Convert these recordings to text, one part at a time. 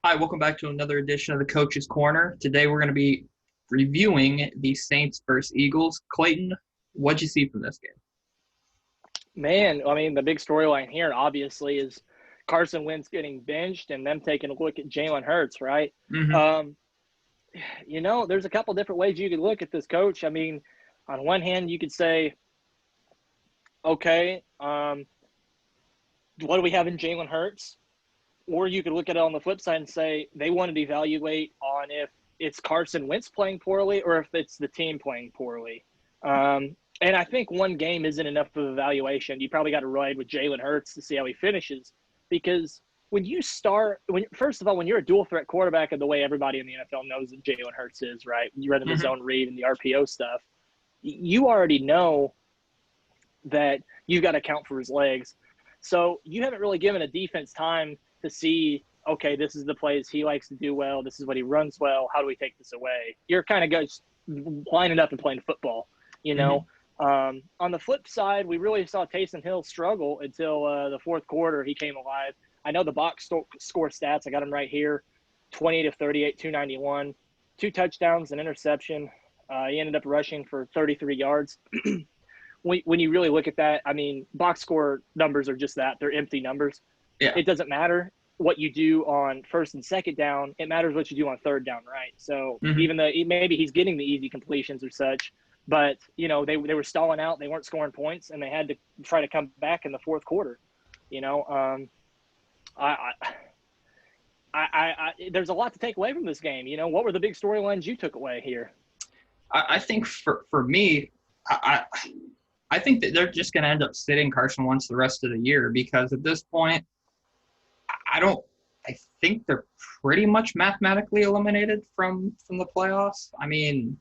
Hi, welcome back to another edition of the Coach's Corner. Today we're going to be reviewing the Saints versus Eagles. Clayton, what'd you see from this game? Man, I mean, the big storyline here obviously is Carson Wentz getting benched and them taking a look at Jalen Hurts, right? Mm-hmm. Um, there's a couple different ways you could look at this coach. I mean, on one hand, you could say, okay, what do we have in Jalen Hurts? Or you could look at it on the flip side and say they wanted to evaluate on if it's Carson Wentz playing poorly or if it's the team playing poorly. And I think one game isn't enough of evaluation. You probably got to ride with Jalen Hurts to see how he finishes. Because first of all, when you're a dual threat quarterback and the way everybody in the NFL knows that Jalen Hurts is, right? You run the Mm-hmm. zone read and the RPO stuff, you already know that you've got to account for his legs. So you haven't really given a defense time to see, okay, this is the plays he likes to do well. This is what he runs well. How do we take this away? You're kind of just lining up and playing football, you Mm-hmm. know. On the flip side, we really saw Taysom Hill struggle until the fourth quarter. He came alive. I know the box score stats. I got them right here. 28 of 38, 291, 2 touchdowns, an interception. He ended up rushing for 33 yards. When you really look at that, I mean, box score numbers are just that. They're empty numbers. Yeah. It doesn't matter what you do on first and second down. It matters what you do on third down, right? So Mm-hmm. even though maybe he's getting the easy completions or such, but, they were stalling out. They weren't scoring points, and they had to try to come back in the fourth quarter. There's a lot to take away from this game. What were the big storylines you took away here? I think for me, I think that they're just going to end up sitting Carson Wentz the rest of the year because at this point, I think they're pretty much mathematically eliminated from the playoffs. I mean,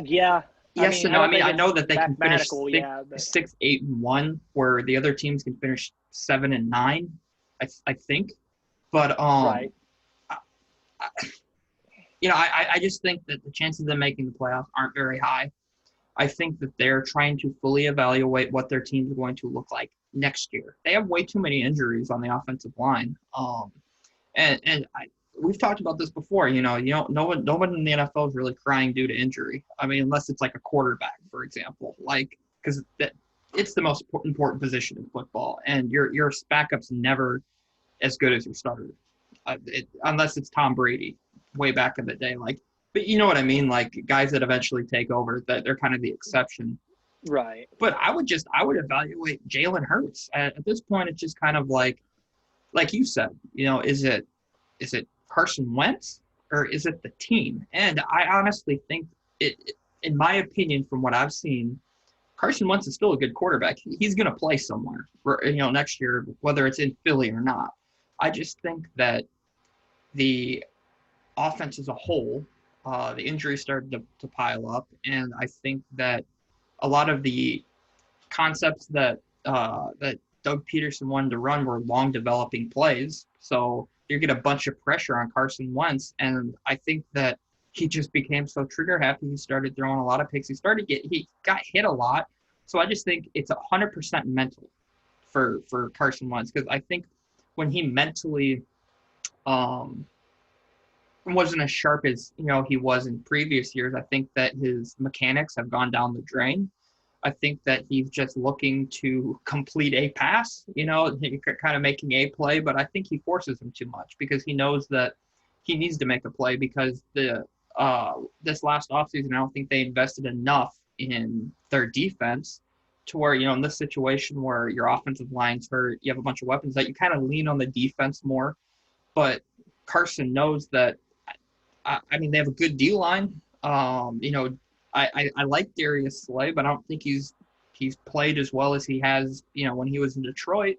Yeah. yes and I no. I don't mean, think I it's know that they can finish mathematical, but 6, 8, and 1, where the other teams can finish 7 and 9. I think, but right. I, I just think that the chances of them making the playoffs aren't very high. I think that they're trying to fully evaluate what their team's going to look like next year. They have way too many injuries on the offensive line. We've talked about this before. No one in the NFL is really crying due to injury. I mean, unless it's like a quarterback, for example, because it's the most important position in football, and your backup's never as good as your starter, unless it's Tom Brady way back in the day. But you know what I mean? Like guys that eventually take over, that they're kind of the exception. Right. But I would evaluate Jalen Hurts. At this point, it's just kind of like you said, is it Carson Wentz or is it the team? And I honestly think in my opinion, from what I've seen, Carson Wentz is still a good quarterback. He's going to play somewhere, next year, whether it's in Philly or not. I just think that the offense as a whole, the injuries started to pile up, and I think that a lot of the concepts that Doug Peterson wanted to run were long developing plays. So you get a bunch of pressure on Carson Wentz, and I think that he just became so trigger happy. He started throwing a lot of picks. He got hit a lot. So I just think it's 100% mental for Carson Wentz, because I think when he mentally wasn't as sharp as he was in previous years, I think that his mechanics have gone down the drain. I think that he's just looking to complete a pass, kind of making a play, but I think he forces him too much because he knows that he needs to make a play because this last offseason, I don't think they invested enough in their defense to where, in this situation where your offensive line's hurt, you have a bunch of weapons that you kind of lean on the defense more. But Carson knows that, I mean, they have a good D line. I like Darius Slay, but I don't think he's played as well as he has, when he was in Detroit.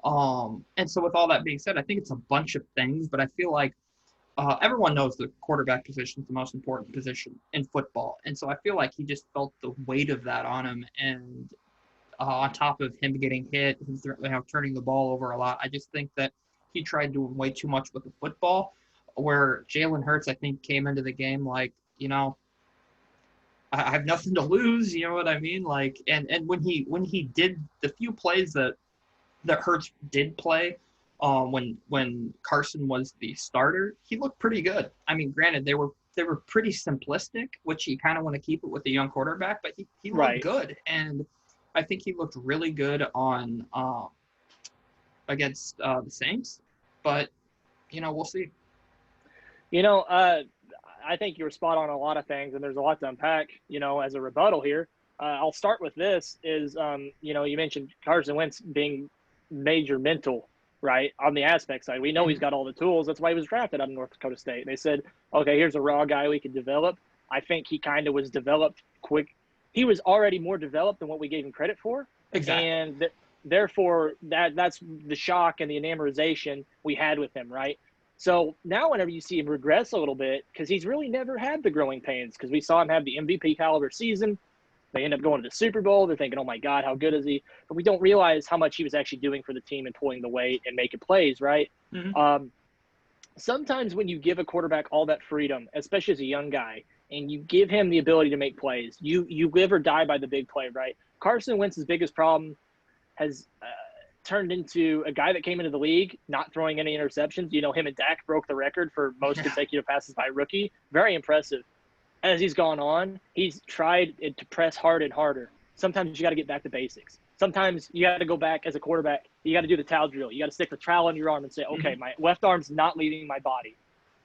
And so with all that being said, I think it's a bunch of things, but I feel like everyone knows the quarterback position is the most important position in football. And so I feel like he just felt the weight of that on him. And on top of him getting hit, turning the ball over a lot, I just think that he tried doing way too much with the football, where Jalen Hurts, I think, came into the game like, I have nothing to lose, you know what I mean? And when he did the few plays that Hurts did play, when Carson was the starter, he looked pretty good. I mean, granted, they were pretty simplistic, which you kind of want to keep it with a young quarterback, but he looked Right. good, and I think he looked really good on against the Saints. But we'll see. I think you're spot on a lot of things, and there's a lot to unpack. As a rebuttal here, I'll start with this: you mentioned Carson Wentz being major mental, right, on the aspect side. We know he's got all the tools. That's why he was drafted out of North Dakota State. They said, okay, here's a raw guy we can develop. I think he kind of was developed quick. He was already more developed than what we gave him credit for. Exactly. And therefore, that's the shock and the enamorization we had with him, right? So now whenever you see him regress a little bit, because he's really never had the growing pains, because we saw him have the MVP caliber season. They end up going to the Super Bowl. They're thinking, oh, my God, how good is he? But we don't realize how much he was actually doing for the team and pulling the weight and making plays, right? Mm-hmm. Sometimes when you give a quarterback all that freedom, especially as a young guy, and you give him the ability to make plays, you live or die by the big play, right? Carson Wentz's biggest problem has turned into a guy that came into the league not throwing any interceptions. Him and Dak broke the record for most consecutive passes by a rookie. Very impressive. As he's gone on, he's tried to press hard and harder. Sometimes you got to get back to basics. Sometimes you got to go back as a quarterback. You got to do the towel drill. You got to stick the trowel on your arm and say, okay, my left arm's not leaving my body.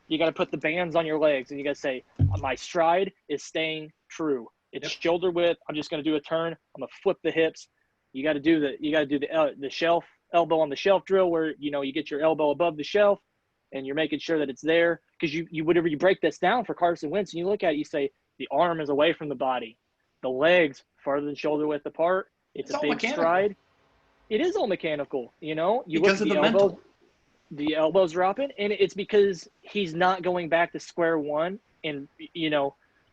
You got to put the bands on your legs, and you got to say, my stride is staying true. It's shoulder width. I'm just going to do a turn. I'm going to flip the hips. You got to do the shelf elbow on the shelf drill, where you get your elbow above the shelf, and you're making sure that it's there, because you whenever you break this down for Carson Wentz and you look at it, you say the arm is away from the body, the legs farther than shoulder width apart. It's a big mechanical. Stride. It is all mechanical. You because look at of the mental. The elbow's dropping, and it's because he's not going back to square one and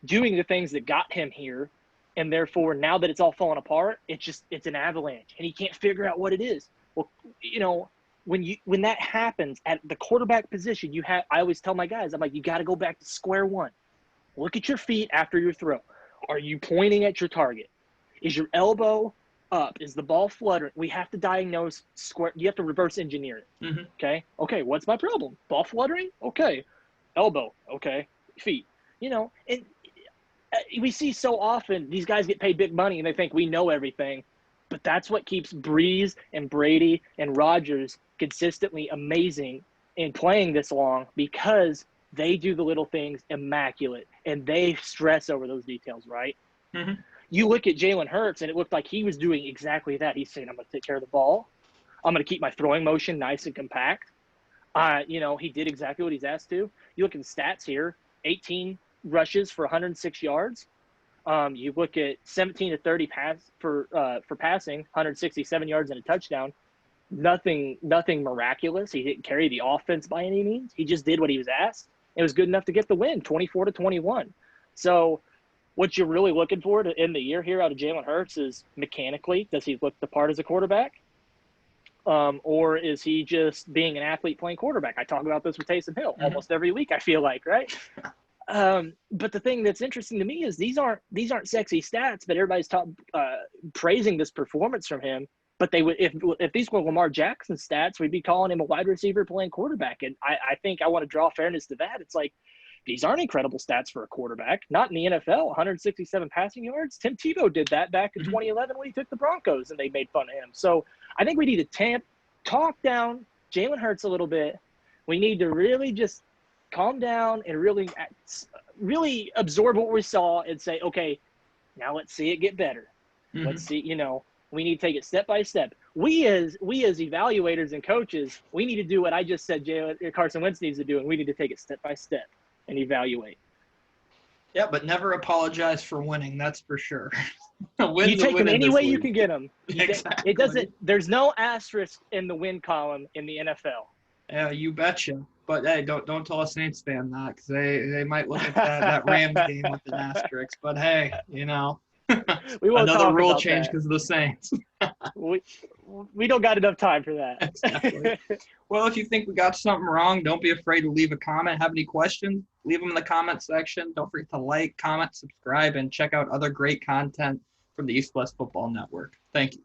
doing the things that got him here. And therefore, now that it's all falling apart, it's an avalanche, and he can't figure out what it is. Well, when that happens at the quarterback position, I always tell my guys, I'm like, you got to go back to square one. Look at your feet after your throw. Are you pointing at your target? Is your elbow up? Is the ball fluttering? We have to diagnose square. You have to reverse engineer it. Mm-hmm. Okay. What's my problem? Ball fluttering? Okay. Elbow? Okay. Feet? And we see so often these guys get paid big money and they think we know everything, but that's what keeps Breeze and Brady and Rodgers consistently amazing in playing this long, because they do the little things immaculate and they stress over those details, right? Mm-hmm. You look at Jalen Hurts and it looked like he was doing exactly that. He's saying, I'm going to take care of the ball. I'm going to keep my throwing motion nice and compact. He did exactly what he's asked to. You look at the stats here, 18 rushes for 106 yards. You look at 17 to 30 pass for passing, 167 yards and a touchdown. Nothing miraculous. He didn't carry the offense by any means. He just did what he was asked. It was good enough to get the win, 24-21. So what you're really looking for to end the year here out of Jalen Hurts is, mechanically, does he look the part as a quarterback? Or is he just being an athlete playing quarterback? I talk about this with Taysom Hill almost every week, I feel like, right? But the thing that's interesting to me is these aren't sexy stats, but everybody's praising this performance from him. But they would, if these were Lamar Jackson stats, we'd be calling him a wide receiver playing quarterback. And I think I want to draw fairness to that. It's like, these aren't incredible stats for a quarterback, not in the NFL. 167 passing yards. Tim Tebow did that back in 2011 when he took the Broncos and they made fun of him. So I think we need to talk down Jalen Hurts a little bit. We need to really just calm down and really absorb what we saw and say, okay, now let's see it get better. Let's see, we need to take it step by step. We as evaluators and coaches, we need to do what I just said Carson Wentz needs to do, and we need to take it step by step and evaluate. Yeah, but never apologize for winning. That's for sure. You take them any way you can get them. Exactly. There's no asterisk in the win column in the NFL. Yeah, you betcha. But hey, don't tell a Saints fan that, because they might look at that Rams game with an asterisk. But hey, we won't another talk rule about change that. because of the Saints. we don't got enough time for that. Exactly. Well, if you think we got something wrong, don't be afraid to leave a comment. Have any questions? Leave them in the comment section. Don't forget to like, comment, subscribe, and check out other great content from the East West Football Network. Thank you.